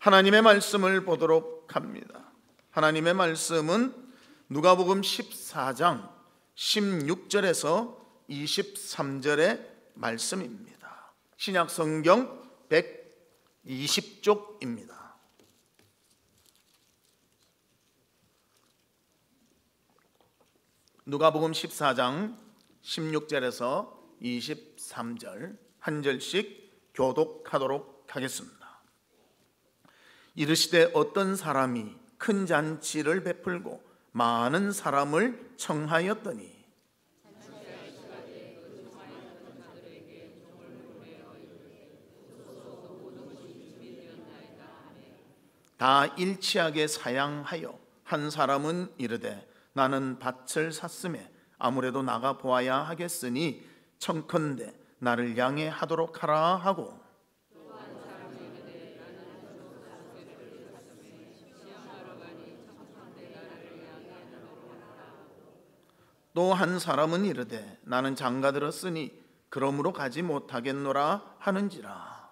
하나님의 말씀을 보도록 합니다. 하나님의 말씀은 누가복음 14장 16절에서 23절의 말씀입니다. 신약 성경 120쪽입니다. 누가복음 14장 16절에서 23절 한 절씩 교독하도록 하겠습니다. 이르시되 어떤 사람이 큰 잔치를 베풀고 많은 사람을 청하였더니 다 일치하게 사양하여 한 사람은 이르되 나는 밭을 샀음에 아무래도 나가 보아야 하겠으니 청컨대 나를 양해하도록 하라 하고 또 한 사람은 이르되 나는 장가 들었으니 그러므로 가지 못하겠노라 하는지라.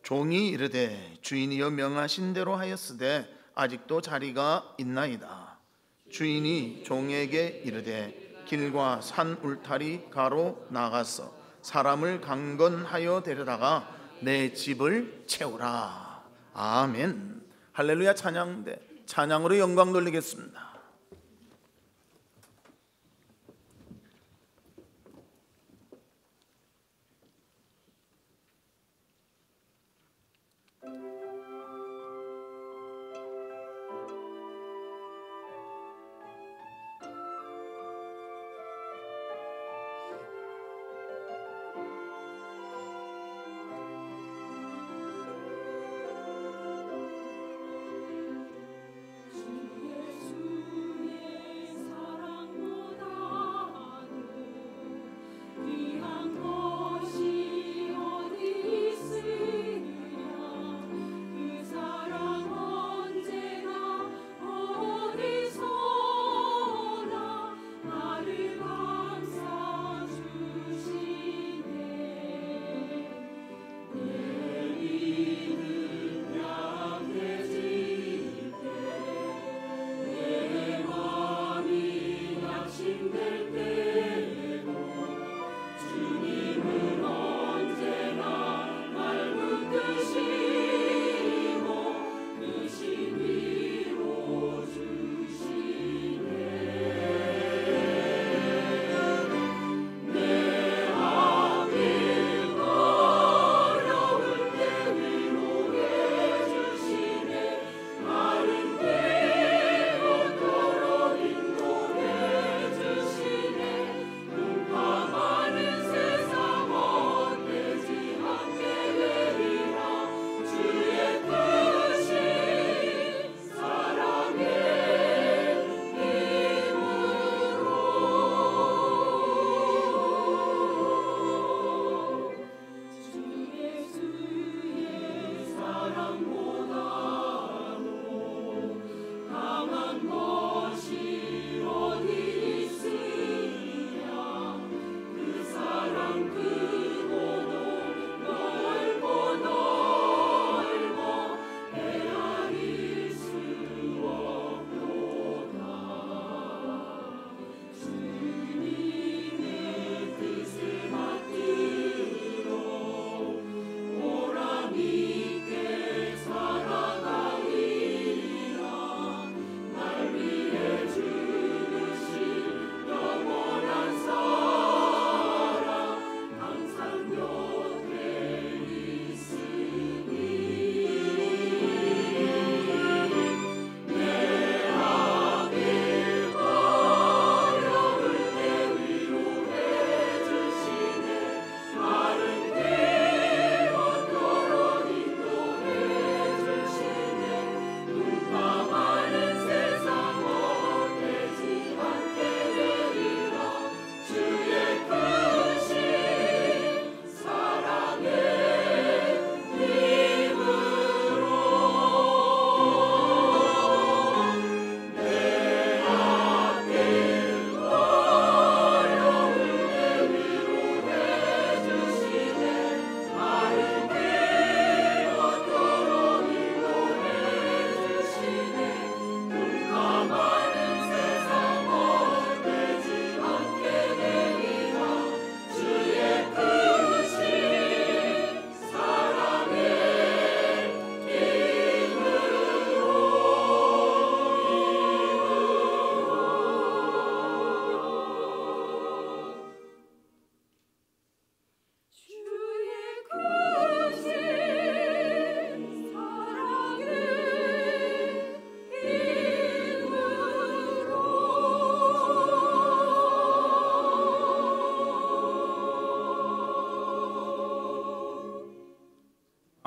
종이 이르되 주인이여 명하신 대로 하였으되 아직도 자리가 있나이다. 주인이 종에게 이르되 길과 산 울타리 가로 나가서 사람을 강건하여 데려다가 내 집을 채우라. 아멘. 할렐루야. 찬양대 찬양으로 영광 돌리겠습니다. 예수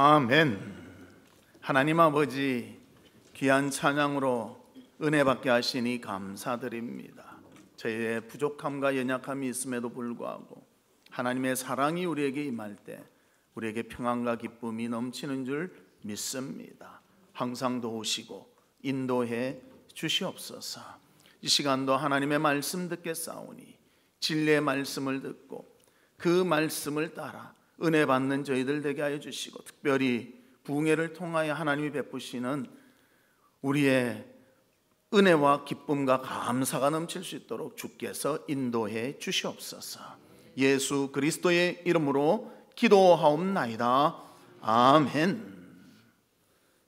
아멘. 하나님 아버지, 귀한 찬양으로 은혜 받게 하시니 감사드립니다. 저희의 부족함과 연약함이 있음에도 불구하고 하나님의 사랑이 우리에게 임할 때 우리에게 평안과 기쁨이 넘치는 줄 믿습니다. 항상 도우시고 인도해 주시옵소서. 이 시간도 하나님의 말씀 듣겠사오니 진리의 말씀을 듣고 그 말씀을 따라 은혜 받는 저희들 되게 하여 주시고, 특별히 부흥회를 통하여 하나님이 베푸시는 우리의 은혜와 기쁨과 감사가 넘칠 수 있도록 주께서 인도해 주시옵소서. 예수 그리스도의 이름으로 기도하옵나이다. 아멘.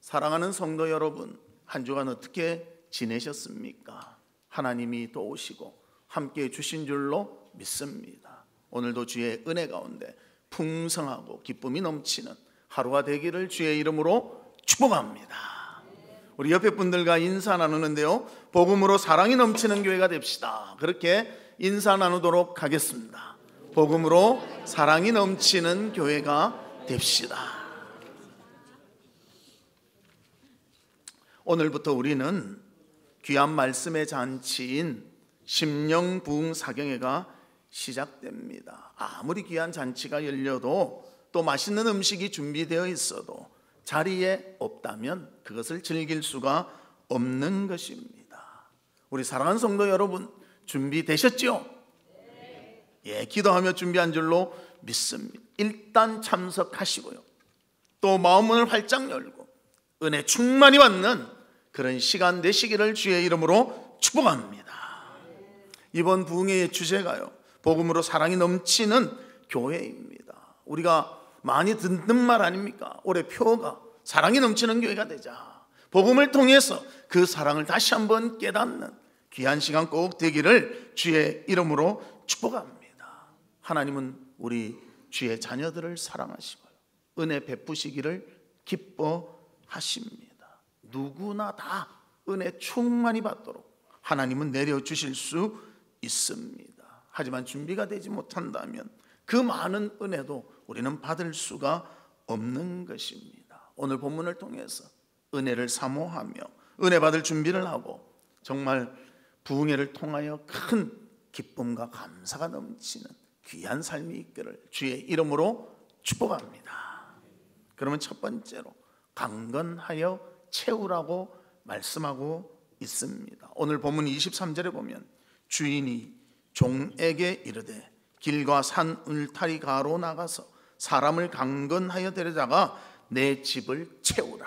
사랑하는 성도 여러분, 한 주간 어떻게 지내셨습니까? 하나님이 도우시고 함께 주신 줄로 믿습니다. 오늘도 주의 은혜 가운데 풍성하고 기쁨이 넘치는 하루가 되기를 주의 이름으로 축복합니다. 우리 옆에 분들과 인사 나누는데요, 복음으로 사랑이 넘치는 교회가 됩시다. 그렇게 인사 나누도록 하겠습니다. 복음으로 사랑이 넘치는 교회가 됩시다. 오늘부터 우리는 귀한 말씀의 잔치인 심령부흥사경회가 시작됩니다. 아무리 귀한 잔치가 열려도 또 맛있는 음식이 준비되어 있어도 자리에 없다면 그것을 즐길 수가 없는 것입니다. 우리 사랑하는 성도 여러분, 준비되셨죠? 예, 기도하며 준비한 줄로 믿습니다. 일단 참석하시고요, 또 마음을 활짝 열고 은혜 충만히 받는 그런 시간 되시기를 주의 이름으로 축복합니다. 이번 부흥회의 주제가요, 복음으로 사랑이 넘치는 교회입니다. 우리가 많이 듣는 말 아닙니까? 올해 표가 사랑이 넘치는 교회가 되자. 복음을 통해서 그 사랑을 다시 한번 깨닫는 귀한 시간 꼭 되기를 주의 이름으로 축복합니다. 하나님은 우리 주의 자녀들을 사랑하시고요, 은혜 베푸시기를 기뻐하십니다. 누구나 다 은혜 충만히 받도록 하나님은 내려주실 수 있습니다. 하지만 준비가 되지 못한다면 그 많은 은혜도 우리는 받을 수가 없는 것입니다. 오늘 본문을 통해서 은혜를 사모하며 은혜 받을 준비를 하고 정말 부흥회를 통하여 큰 기쁨과 감사가 넘치는 귀한 삶이 있기를 주의 이름으로 축복합니다. 그러면 첫 번째로 강건하여 채우라고 말씀하고 있습니다. 오늘 본문 23절에 보면 주인이 종에게 이르되 길과 산 울타리 가로 나가서 사람을 강건하여 데려다가 내 집을 채우라,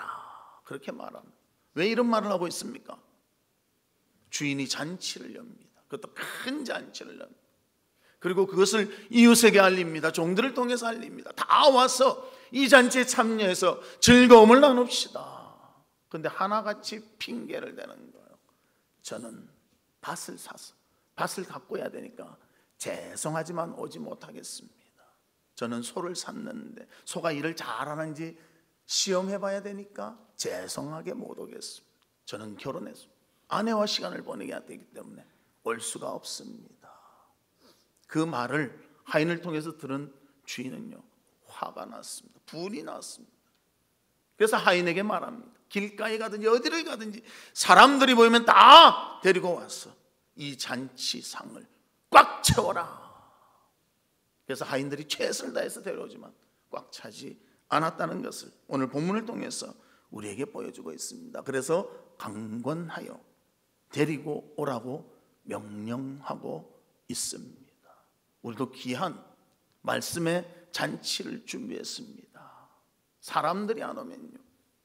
그렇게 말합니다. 왜 이런 말을 하고 있습니까? 주인이 잔치를 엽니다. 그것도 큰 잔치를 엽니다. 그리고 그것을 이웃에게 알립니다. 종들을 통해서 알립니다. 다 와서 이 잔치에 참여해서 즐거움을 나눕시다. 그런데 하나같이 핑계를 대는 거예요. 저는 밭을 사서 밭을 가꿔야 되니까 죄송하지만 오지 못하겠습니다. 저는 소를 샀는데 소가 일을 잘하는지 시험해 봐야 되니까 죄송하게 못 오겠습니다. 저는 결혼해서 아내와 시간을 보내야 되기 때문에 올 수가 없습니다. 그 말을 하인을 통해서 들은 주인은요, 화가 났습니다. 분이 났습니다. 그래서 하인에게 말합니다. 길가에 가든지 어디를 가든지 사람들이 보이면 다 데리고 와서 이 잔치상을 꽉 채워라. 그래서 하인들이 최선을 다해서 데려오지만 꽉 차지 않았다는 것을 오늘 본문을 통해서 우리에게 보여주고 있습니다. 그래서 강권하여 데리고 오라고 명령하고 있습니다. 우리도 귀한 말씀의 잔치를 준비했습니다. 사람들이 안 오면요,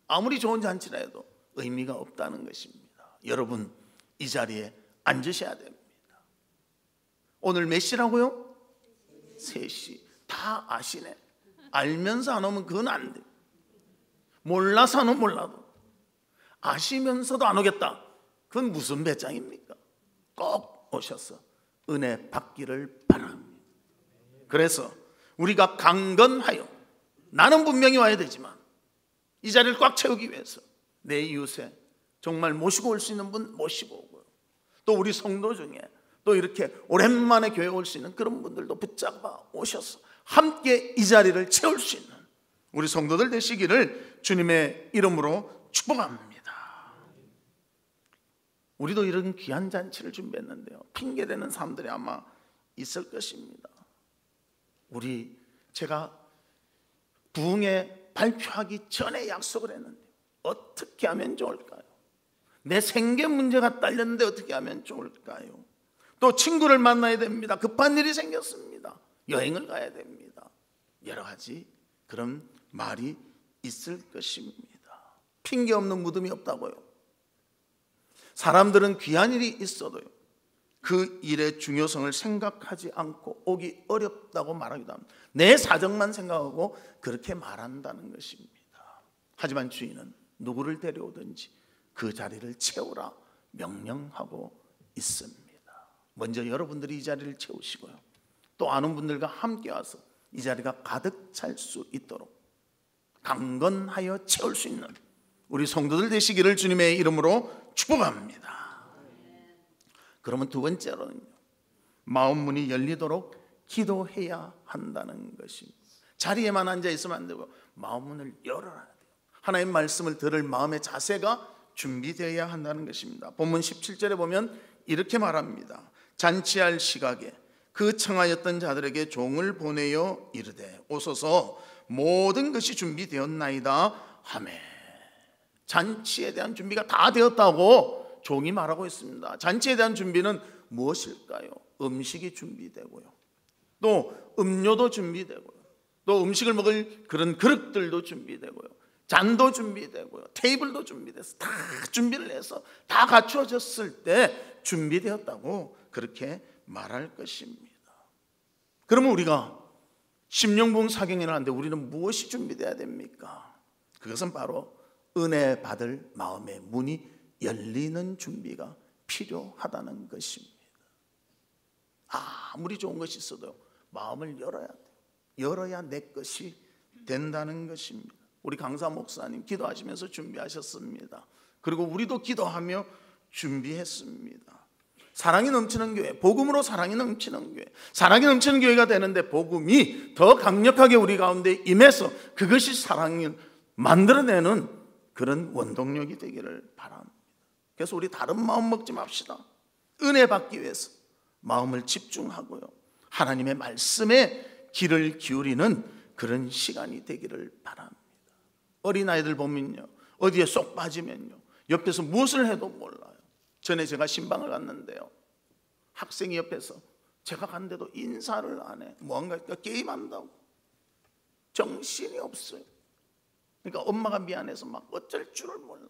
아무리 좋은 잔치라 해도 의미가 없다는 것입니다. 여러분, 이 자리에 앉으셔야 됩니다. 오늘 몇 시라고요? 3시. 다 아시네. 알면서 안 오면 그건 안 돼. 몰라서 안 오면 몰라도, 아시면서도 안 오겠다, 그건 무슨 배짱입니까? 꼭 오셔서 은혜 받기를 바랍니다. 그래서 우리가 강건하여, 나는 분명히 와야 되지만 이 자리를 꽉 채우기 위해서 내 이웃에 정말 모시고 올 수 있는 분 모시고 오고요, 또 우리 성도 중에 또 이렇게 오랜만에 교회 올 수 있는 그런 분들도 붙잡아 오셔서 함께 이 자리를 채울 수 있는 우리 성도들 되시기를 주님의 이름으로 축복합니다. 우리도 이런 귀한 잔치를 준비했는데요, 핑계대는 사람들이 아마 있을 것입니다. 제가 부흥회 발표하기 전에 약속을 했는데 어떻게 하면 좋을까요? 내 생계 문제가 딸렸는데 어떻게 하면 좋을까요? 또 친구를 만나야 됩니다. 급한 일이 생겼습니다. 여행을 가야 됩니다. 여러 가지 그런 말이 있을 것입니다. 핑계 없는 무덤이 없다고요. 사람들은 귀한 일이 있어도요, 그 일의 중요성을 생각하지 않고 오기 어렵다고 말하기도 합니다. 내 사정만 생각하고 그렇게 말한다는 것입니다. 하지만 주인은 누구를 데려오든지 그 자리를 채우라 명령하고 있습니다. 먼저 여러분들이 이 자리를 채우시고요, 또 아는 분들과 함께 와서 이 자리가 가득 찰 수 있도록 강건하여 채울 수 있는 우리 성도들 되시기를 주님의 이름으로 축복합니다. 그러면 두 번째로는요, 마음 문이 열리도록 기도해야 한다는 것입니다. 자리에만 앉아 있으면 안 되고 마음 문을 열어야 돼요. 하나님 말씀을 들을 마음의 자세가 준비되어야 한다는 것입니다. 본문 17절에 보면 이렇게 말합니다. 잔치할 시각에 그 청하였던 자들에게 종을 보내어 이르되 오소서 모든 것이 준비되었나이다 하매. 잔치에 대한 준비가 다 되었다고 종이 말하고 있습니다. 잔치에 대한 준비는 무엇일까요? 음식이 준비되고요, 또 음료도 준비되고요, 또 음식을 먹을 그런 그릇들도 준비되고요, 잔도 준비되고요, 테이블도 준비돼서 다 준비를 해서 다 갖추어졌을 때 준비되었다고 그렇게 말할 것입니다. 그러면 우리가 심령부흥 사경을 하는데 우리는 무엇이 준비되어야 됩니까? 그것은 바로 은혜 받을 마음의 문이 열리는 준비가 필요하다는 것입니다. 아무리 좋은 것이 있어도 마음을 열어야 돼요. 열어야 내 것이 된다는 것입니다. 우리 강사 목사님 기도하시면서 준비하셨습니다. 그리고 우리도 기도하며 준비했습니다. 사랑이 넘치는 교회, 복음으로 사랑이 넘치는 교회, 사랑이 넘치는 교회가 되는데 복음이 더 강력하게 우리 가운데 임해서 그것이 사랑을 만들어내는 그런 원동력이 되기를 바랍니다. 그래서 우리 다른 마음 먹지 맙시다. 은혜 받기 위해서 마음을 집중하고요, 하나님의 말씀에 귀를 기울이는 그런 시간이 되기를 바랍니다. 어린아이들 보면요, 어디에 쏙 빠지면요, 옆에서 무엇을 해도 몰라요. 전에 제가 신방을 갔는데요, 학생이 옆에서 제가 갔는데도 인사를 안 해. 뭔가 게임한다고. 정신이 없어요. 그러니까 엄마가 미안해서 막 어쩔 줄을 몰라.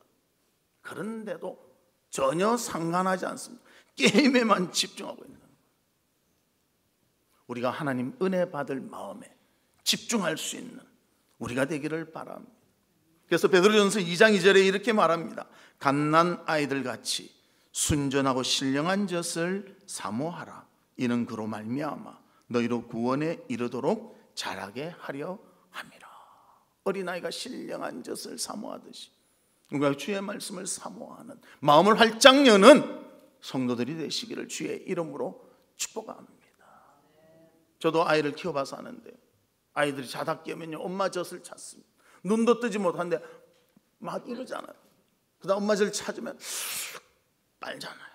그런데도 전혀 상관하지 않습니다. 게임에만 집중하고 있는 거예요. 우리가 하나님 은혜 받을 마음에 집중할 수 있는 우리가 되기를 바랍니다. 그래서 베드로전서 2장 2절에 이렇게 말합니다. 갓난 아이들 같이 순전하고 신령한 젖을 사모하라. 이는 그로 말미암아 너희로 구원에 이르도록 자라게 하려 함이라. 어린아이가 신령한 젖을 사모하듯이 우리가 주의 말씀을 사모하는, 마음을 활짝 여는 성도들이 되시기를 주의 이름으로 축복합니다. 저도 아이를 키워봐서 아는데 아이들이 자다 깨면요, 엄마 젖을 찾습니다. 눈도 뜨지 못하는데 막 이러잖아요. 그다음 엄마 젖을 찾으면 빨잖아요.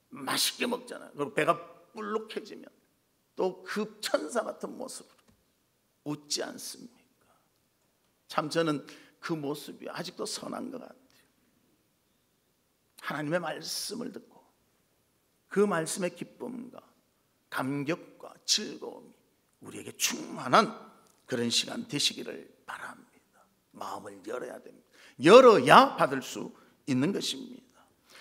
맛있게 먹잖아요. 그리고 배가 불룩해지면 또 그 천사 같은 모습으로 웃지 않습니까? 참 저는 그 모습이 아직도 선한 것 같아요. 하나님의 말씀을 듣고 그 말씀의 기쁨과 감격과 즐거움이 우리에게 충만한 그런 시간 되시기를 바랍니다. 마음을 열어야 됩니다. 열어야 받을 수 있는 것입니다.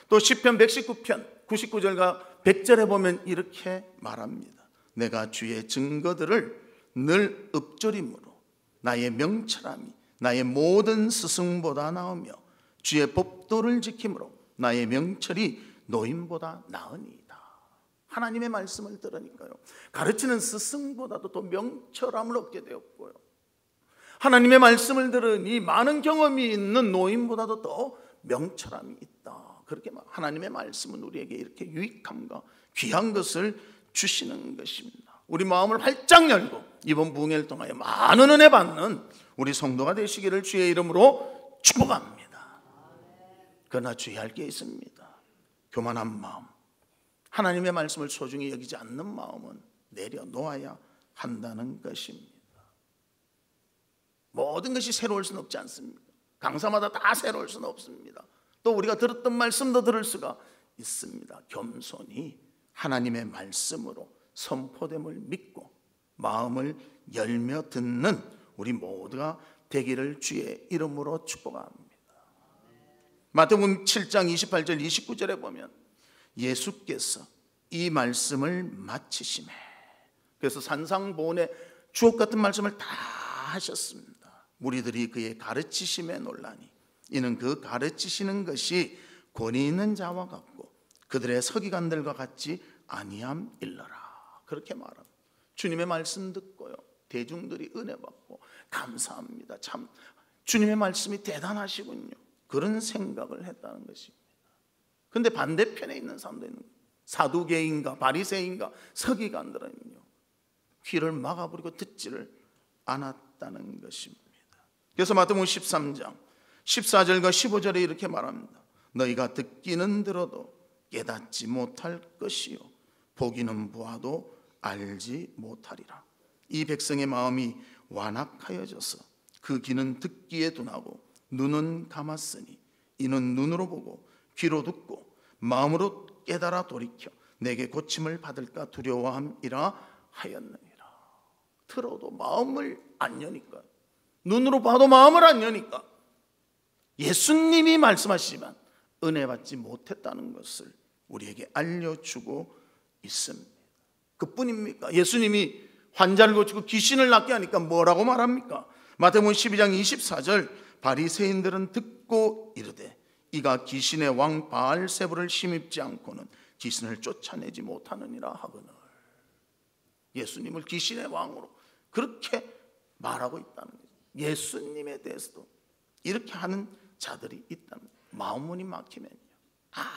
또 시편 119편 99절과 100절에 보면 이렇게 말합니다. 내가 주의 증거들을 늘 읊조림으로 나의 명철함이 나의 모든 스승보다 나으며 주의 법도를 지킴으로 나의 명철이 노인보다 나으니이다. 하나님의 말씀을 들으니까요, 가르치는 스승보다도 더 명철함을 얻게 되었고요, 하나님의 말씀을 들으니 많은 경험이 있는 노인보다도 더 명철함이 있다. 그렇게 하나님의 말씀은 우리에게 이렇게 유익함과 귀한 것을 주시는 것입니다. 우리 마음을 활짝 열고 이번 부흥회를 통하여 많은 은혜 받는 우리 성도가 되시기를 주의 이름으로 축복합니다. 그러나 주의할 게 있습니다. 교만한 마음, 하나님의 말씀을 소중히 여기지 않는 마음은 내려놓아야 한다는 것입니다. 모든 것이 새로울 수는 없지 않습니다. 강사마다 다 새로울 수는 없습니다. 또 우리가 들었던 말씀도 들을 수가 있습니다. 겸손히 하나님의 말씀으로 선포됨을 믿고 마음을 열며 듣는 우리 모두가 되기를 주의 이름으로 축복합니다. 마태복음 7장 28절 29절에 보면 예수께서 이 말씀을 마치시매, 그래서 산상보훈의 주옥 같은 말씀을 다 하셨습니다. 무리들이 그의 가르치심에 놀라니 이는 그 가르치시는 것이 권위 있는 자와 같고 그들의 서기관들과 같지 아니함일러라. 그렇게 말합니다. 주님의 말씀 듣고요, 대중들이 은혜 받고 감사합니다. 참 주님의 말씀이 대단하시군요, 그런 생각을 했다는 것입니다. 그런데 반대편에 있는 사람도 있는 거예요. 사두개인가 바리새인가 서기관들은요, 귀를 막아버리고 듣지를 않았다는 것입니다. 그래서 마태복음 13장 14절과 15절에 이렇게 말합니다. 너희가 듣기는 들어도 깨닫지 못할 것이요 보기는 보아도 알지 못하리라. 이 백성의 마음이 완악하여져서 그 귀는 듣기에 둔하고 눈은 감았으니 이는 눈으로 보고 귀로 듣고 마음으로 깨달아 돌이켜 내게 고침을 받을까 두려워함이라 하였느니라. 들어도 마음을 안 여니까, 눈으로 봐도 마음을 안 여니까 예수님이 말씀하시지만 은혜 받지 못했다는 것을 우리에게 알려주고 있습니다. 그뿐입니까? 예수님이 환자를 고치고 귀신을 낫게 하니까 뭐라고 말합니까? 마태복음 12장 24절 바리새인들은 듣고 이르되 이가 귀신의 왕 바알세불을 힘입지 않고는 귀신을 쫓아내지 못하느니라 하거늘. 예수님을 귀신의 왕으로 그렇게 말하고 있다는 거죠. 예수님에 대해서도 이렇게 하는 자들이 있다는 거예요. 마음문이 막히면요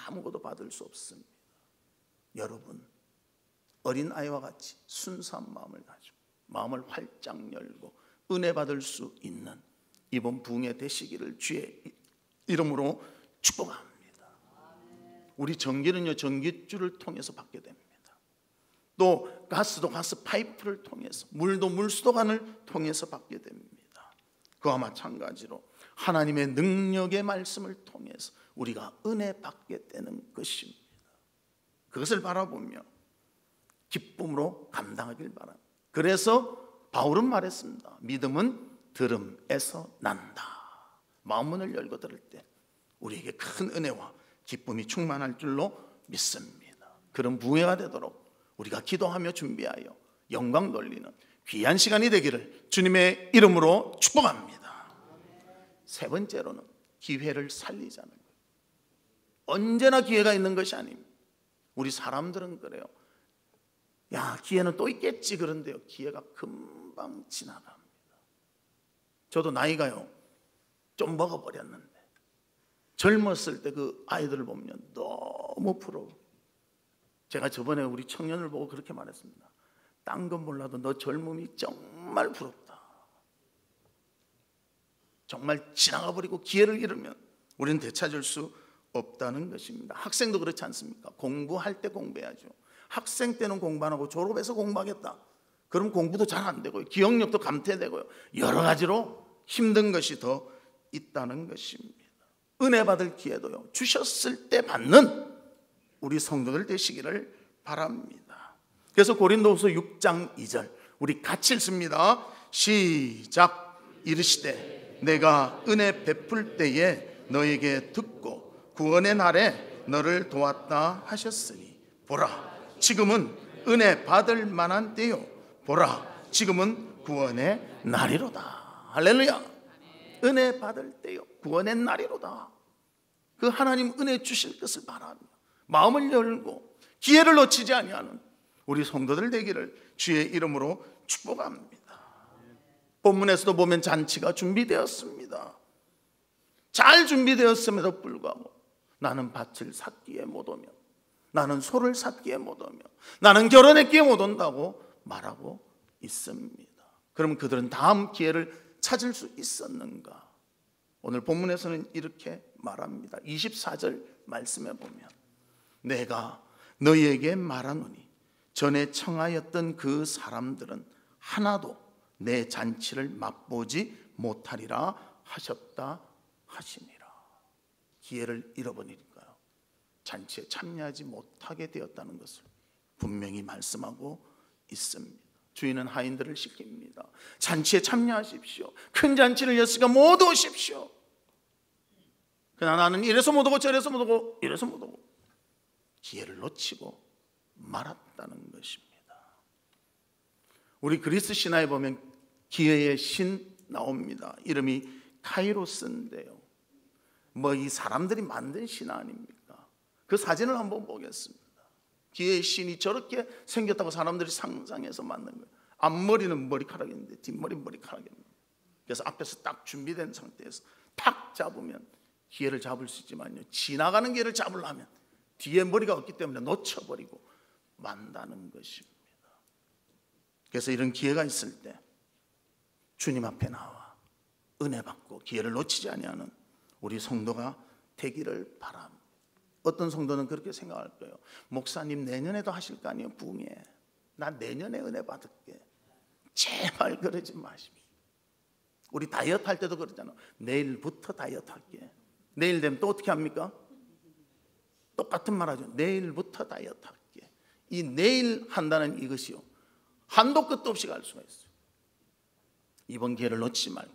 아무것도 받을 수 없습니다. 여러분, 어린아이와 같이 순수한 마음을 가지고 마음을 활짝 열고 은혜 받을 수 있는 이번 부흥회 되시기를 주의 이름으로 축복합니다. 우리 전기는요 전기줄을 통해서 받게 됩니다. 또 가스도 가스 파이프를 통해서, 물도 물수도관을 통해서 받게 됩니다. 그와 마찬가지로 하나님의 능력의 말씀을 통해서 우리가 은혜 받게 되는 것입니다. 그것을 바라보며 기쁨으로 감당하길 바랍니다. 그래서 바울은 말했습니다. 믿음은 들음에서 난다. 마음문을 열고 들을 때 우리에게 큰 은혜와 기쁨이 충만할 줄로 믿습니다. 그런 부흥회가 되도록 우리가 기도하며 준비하여 영광 돌리는 귀한 시간이 되기를 주님의 이름으로 축복합니다. 세 번째로는 기회를 살리자는 거예요. 언제나 기회가 있는 것이 아닙니다. 우리 사람들은 그래요. 야, 기회는 또 있겠지. 그런데요, 기회가 금방 지나갑니다. 저도 나이가요 좀 먹어버렸는데 젊었을 때 그 아이들을 보면 너무 부러워. 제가 저번에 우리 청년을 보고 그렇게 말했습니다. 딴 건 몰라도 너 젊음이 정말 부럽다. 정말 지나가 버리고 기회를 잃으면 우리는 되찾을 수 없다는 것입니다. 학생도 그렇지 않습니까? 공부할 때 공부해야죠. 학생 때는 공부 안 하고 졸업해서 공부하겠다. 그럼 공부도 잘 안 되고요, 기억력도 감퇴되고요, 여러 가지로 힘든 것이 더 있다는 것입니다. 은혜 받을 기회도요 주셨을 때 받는 우리 성도들 되시기를 바랍니다. 그래서 고린도후서 6장 2절 우리 같이 읽습니다. 시작. 이르시되 내가 은혜 베풀 때에 너에게 듣고 구원의 날에 너를 도왔다 하셨으니 보라 지금은 은혜 받을 만한 때요 보라 지금은 구원의 날이로다. 할렐루야. 은혜 받을 때요 구원의 날이로다. 그 하나님 은혜 주실 것을 바라며 마음을 열고 기회를 놓치지 아니하는 우리 성도들 되기를 주의 이름으로 축복합니다. 본문에서도 보면 잔치가 준비되었습니다. 잘 준비되었음에도 불구하고 나는 밭을 샀기에 못 오며 나는 소를 샀기에 못 오며 나는 결혼했기에 못 온다고 말하고 있습니다. 그러면 그들은 다음 기회를 찾을 수 있었는가? 오늘 본문에서는 이렇게 말합니다. 24절 말씀에 보면 내가 너희에게 말하노니 전에 청하였던 그 사람들은 하나도 내 잔치를 맛보지 못하리라 하셨다 하시니라. 기회를 잃어버리니까요, 잔치에 참여하지 못하게 되었다는 것을 분명히 말씀하고 있습니다. 주인은 하인들을 시킵니다. 잔치에 참여하십시오. 큰 잔치를 였으니까 모두 오십시오. 그러나 나는 이래서 못 오고 저래서 못 오고 이래서 못 오고 기회를 놓치고 말았다는 것입니다. 우리 그리스 신화에 보면 기회의 신 나옵니다. 이름이 카이로스인데요, 뭐 이 사람들이 만든 신화 아닙니까? 그 사진을 한번 보겠습니다. 기회의 신이 저렇게 생겼다고 사람들이 상상해서 만든 거예요. 앞머리는 머리카락인데 뒷머리는 머리카락입니다. 그래서 앞에서 딱 준비된 상태에서 탁 잡으면 기회를 잡을 수 있지만요, 지나가는 기회를 잡으려면 뒤에 머리가 없기 때문에 놓쳐버리고 만다는 것입니다. 그래서 이런 기회가 있을 때 주님 앞에 나와 은혜 받고 기회를 놓치지 아니하는 우리 성도가 되기를 바랍니다. 어떤 성도는 그렇게 생각할 거예요. 목사님 내년에도 하실 거 아니에요, 부흥회. 나 내년에 은혜 받을게. 제발 그러지 마십시오. 우리 다이어트 할 때도 그러잖아. 내일부터 다이어트 할게. 내일 되면 또 어떻게 합니까? 똑같은 말 하죠. 내일부터 다이어트 할게. 이 내일 한다는 이것이요, 한도 끝도 없이 갈 수가 있어요. 이번 기회를 놓치지 말고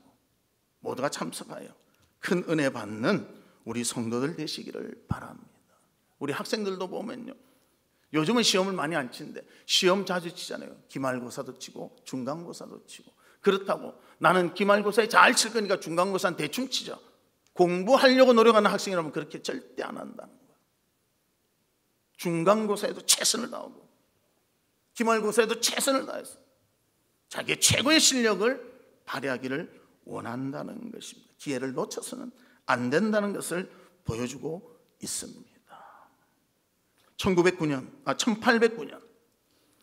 모두가 참석하여 큰 은혜 받는 우리 성도들 되시기를 바랍니다. 우리 학생들도 보면요, 요즘은 시험을 많이 안 치는데 시험 자주 치잖아요. 기말고사도 치고 중간고사도 치고. 그렇다고 나는 기말고사에 잘 칠 거니까 중간고사는 대충 치죠. 공부하려고 노력하는 학생이라면 그렇게 절대 안 한다는 거예요. 중간고사에도 최선을 다하고 기말고사에도 최선을 다해서 자기의 최고의 실력을 발휘하기를 원한다는 것입니다. 기회를 놓쳐서는 안 된다는 것을 보여주고 있습니다. 1809년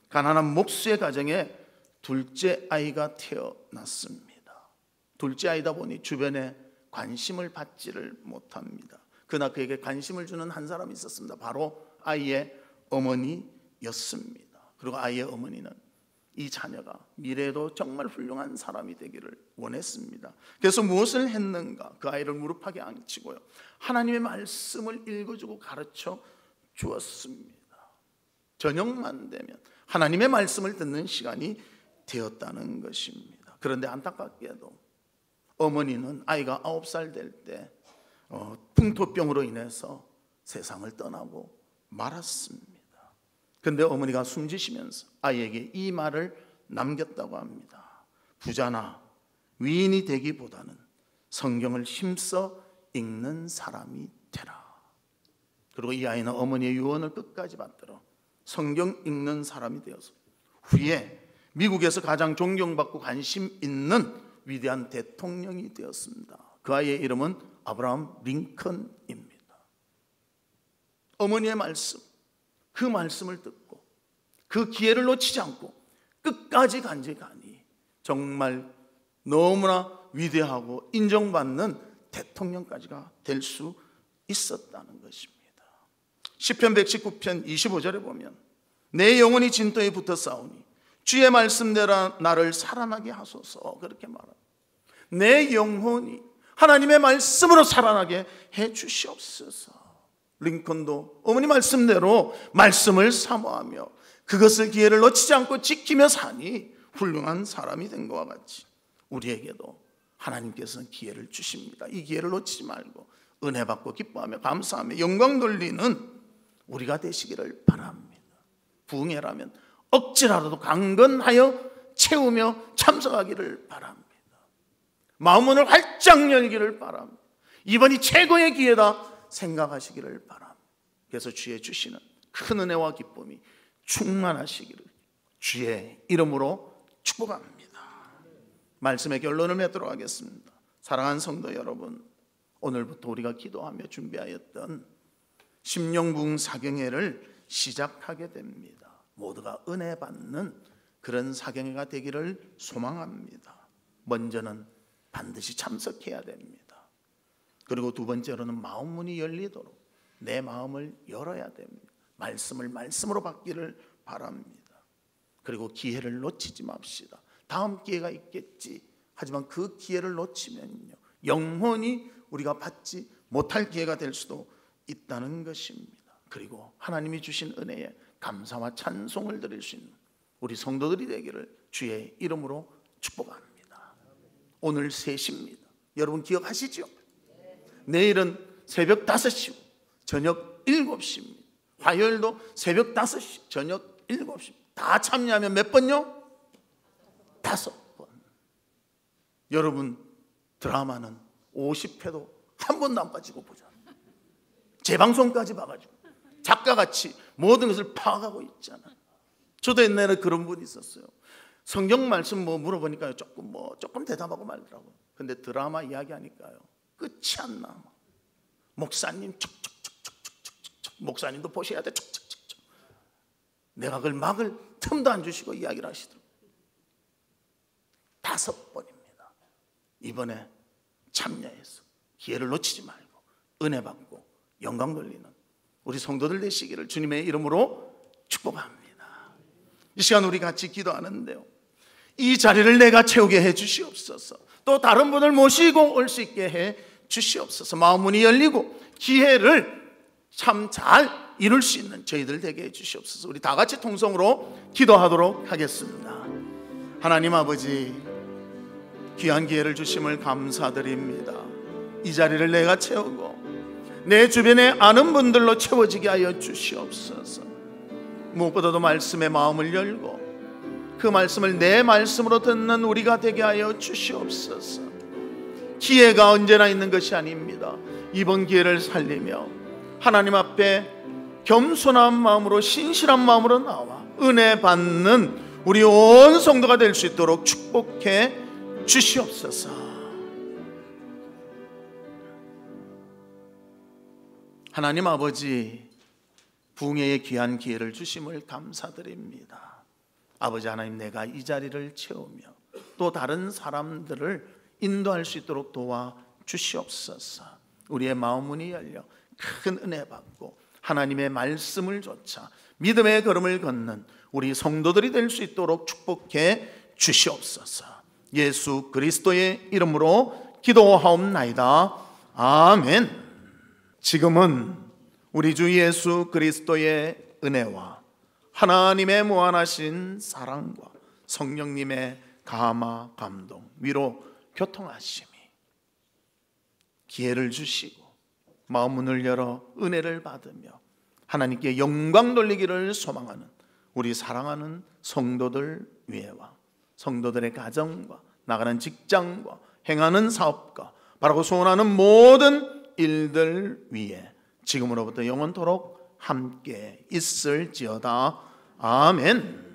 가난한 목수의 가정에 둘째 아이가 태어났습니다. 둘째 아이다 보니 주변에 관심을 받지를 못합니다. 그러나 그에게 관심을 주는 한 사람이 있었습니다. 바로 아이의 어머니였습니다. 그리고 아이의 어머니는 이 자녀가 미래에도 정말 훌륭한 사람이 되기를 원했습니다. 그래서 무엇을 했는가? 그 아이를 무릎팍에 앉히고요, 하나님의 말씀을 읽어주고 가르쳐 주었습니다. 저녁만 되면 하나님의 말씀을 듣는 시간이 되었다는 것입니다. 그런데 안타깝게도 어머니는 아이가 9살 될 때 풍토병으로 인해서 세상을 떠나고 말았습니다. 그런데 어머니가 숨지시면서 아이에게 이 말을 남겼다고 합니다. 부자나 위인이 되기보다는 성경을 힘써 읽는 사람이 되라. 그리고 이 아이는 어머니의 유언을 끝까지 받들어 성경 읽는 사람이 되어서 후에 미국에서 가장 존경받고 관심 있는 위대한 대통령이 되었습니다. 그 아이의 이름은 아브라함 링컨입니다. 어머니의 말씀, 그 말씀을 듣고 그 기회를 놓치지 않고 끝까지 간직하니 정말 너무나 위대하고 인정받는 대통령까지가 될 수 있었다는 것입니다. 시편 119편 25절에 보면 내 영혼이 진토에 붙어 싸우니 주의 말씀대로 나를 살아나게 하소서, 그렇게 말합니다. 내 영혼이 하나님의 말씀으로 살아나게 해 주시옵소서. 링컨도 어머니 말씀대로 말씀을 사모하며 그것을 기회를 놓치지 않고 지키며 사니 훌륭한 사람이 된 것과 같이 우리에게도 하나님께서는 기회를 주십니다. 이 기회를 놓치지 말고 은혜 받고 기뻐하며 감사하며 영광 돌리는 우리가 되시기를 바랍니다. 부흥회라면 억지라도 강건하여 채우며 참석하기를 바랍니다. 마음문을 활짝 열기를 바랍니다. 이번이 최고의 기회다 생각하시기를 바랍니다. 그래서 주의 주시는 큰 은혜와 기쁨이 충만하시기를 주의 이름으로 축복합니다. 말씀의 결론을 맺도록 하겠습니다. 사랑하는 성도 여러분, 오늘부터 우리가 기도하며 준비하였던 심령부흥 사경회를 시작하게 됩니다. 모두가 은혜 받는 그런 사경회가 되기를 소망합니다. 먼저는 반드시 참석해야 됩니다. 그리고 두 번째로는 마음 문이 열리도록 내 마음을 열어야 됩니다. 말씀을 말씀으로 받기를 바랍니다. 그리고 기회를 놓치지 맙시다. 다음 기회가 있겠지. 하지만 그 기회를 놓치면요, 영원히 우리가 받지 못할 기회가 될 수도 있다는 것입니다. 그리고 하나님이 주신 은혜에 감사와 찬송을 드릴 수 있는 우리 성도들이 되기를 주의 이름으로 축복합니다. 오늘 3시입니다. 여러분 기억하시죠? 내일은 새벽 5시고 저녁 7시입니다. 화요일도 새벽 5시, 저녁 7시. 다 참여하면 몇 번요? 5번. 여러분 드라마는 50회도 한 번도 안 빠지고 보죠. 재방송까지 봐가지고 작가같이 모든 것을 파악하고 있잖아요. 저도 옛날에 그런 분이 있었어요. 성경 말씀 물어보니까요, 조금 대답하고 말더라고요. 근데 드라마 이야기하니까요, 끝이 안 나. 목사님 촉촉촉촉촉촉, 목사님도 보셔야 돼. 촉촉촉촉. 내가 그걸 막을 틈도 안 주시고 이야기를 하시더라고요. 5번입니다. 이번에 참여해서 기회를 놓치지 말고 은혜 받고 영광 돌리는 우리 성도들 되시기를 주님의 이름으로 축복합니다. 이 시간 우리 같이 기도하는데요, 이 자리를 내가 채우게 해 주시옵소서. 또 다른 분을 모시고 올 수 있게 해 주시옵소서. 마음 문이 열리고 기회를 참 잘 이룰 수 있는 저희들 되게 해 주시옵소서. 우리 다 같이 통성으로 기도하도록 하겠습니다. 하나님 아버지, 귀한 기회를 주심을 감사드립니다. 이 자리를 내가 채우고 내 주변에 아는 분들로 채워지게 하여 주시옵소서. 무엇보다도 말씀에 마음을 열고 그 말씀을 내 말씀으로 듣는 우리가 되게 하여 주시옵소서. 기회가 언제나 있는 것이 아닙니다. 이번 기회를 살리며 하나님 앞에 겸손한 마음으로 신실한 마음으로 나와 은혜 받는 우리 온 성도가 될 수 있도록 축복해 주시옵소서. 하나님 아버지, 부흥회의 귀한 기회를 주심을 감사드립니다. 아버지 하나님, 내가 이 자리를 채우며 또 다른 사람들을 인도할 수 있도록 도와 주시옵소서. 우리의 마음 문이 열려 큰 은혜 받고 하나님의 말씀을 좇아 믿음의 걸음을 걷는 우리 성도들이 될 수 있도록 축복해 주시옵소서. 예수 그리스도의 이름으로 기도하옵나이다. 아멘. 지금은 우리 주 예수 그리스도의 은혜와 하나님의 무한하신 사랑과 성령님의 감화, 감동, 위로, 교통하심이 기회를 주시고 마음 문을 열어 은혜를 받으며 하나님께 영광 돌리기를 소망하는 우리 사랑하는 성도들 위에와 성도들의 가정과 나가는 직장과 행하는 사업과 바라고 소원하는 모든 일들 위에 지금으로부터 영원토록 함께 있을지어다. 아멘.